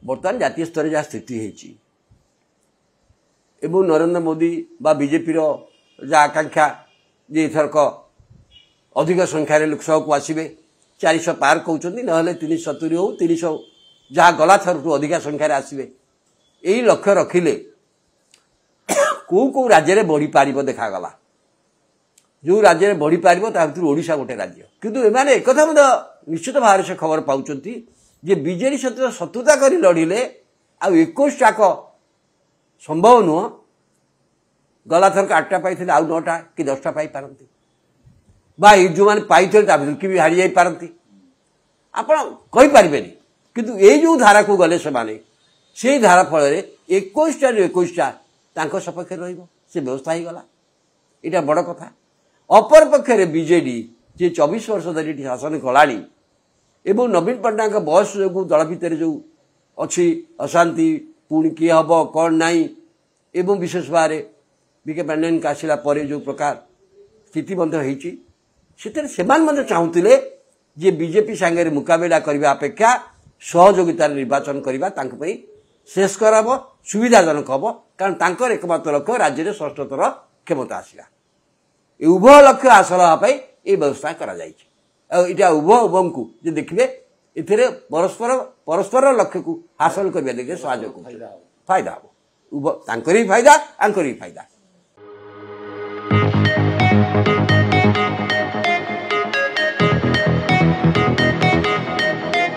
बर्तमान जातीय स्तर जहाँ स्थिति है नरेंद्र मोदी बा बीजेपी जहाँ आकांक्षा जे एथरक अधिक संख्यार लोकसभा को आसवे 400 पार कहते ना 370 हो 300 जहाँ गला थर अधिका संख्यार आसवे यही लक्ष्य रखिले कौ राज्य में बढ़ी पार देखागला जो राज्य में बढ़ी पार ओडिशा गोटे राज्य किंतु एमाने एक निश्चित भाव से खबर पाँच जे बीजेडी सहित शत्रुता कर लड़िले आ 21 टाक संभव नुह गला थरक 8टा पाई आउ 9टा कि 10टा पाई पारती बा जो मैंने पाई कि भी हारी जाती आपण कहींपारे किंतु ये जो धारा को गले से धारा फल 21टा 21टा सपक्ष से व्यवस्था ही गला यहाँ बड़ कथा अपर पक्षे बीजेडी जे 24 वर्ष धरी शासन कलानी एवं नवीन पट्टनायक बयस जो दल भितर जो अच्छी अशांति पुणी किए हम कौन नाई एवं विशेष भाव में बीके पांडेयन आसला जो प्रकार स्थिति से चाहूले जे बीजेपी सांगे मुकाबला करने अपेक्षा सहयोगितार निर्वाचन करने शेष कर सुविधाजनक हम कारण एकमात्र लक्ष्य राज्य में षष्ठतर क्षमता आसला उभय लक्ष्य हासिल हाँपाई ये व्यवस्था करा उभय उभम को देखिए ए परस्पर लक्ष्य को हासिल करने लगे सहयोग फायदा हम फायदा आंकर फायदा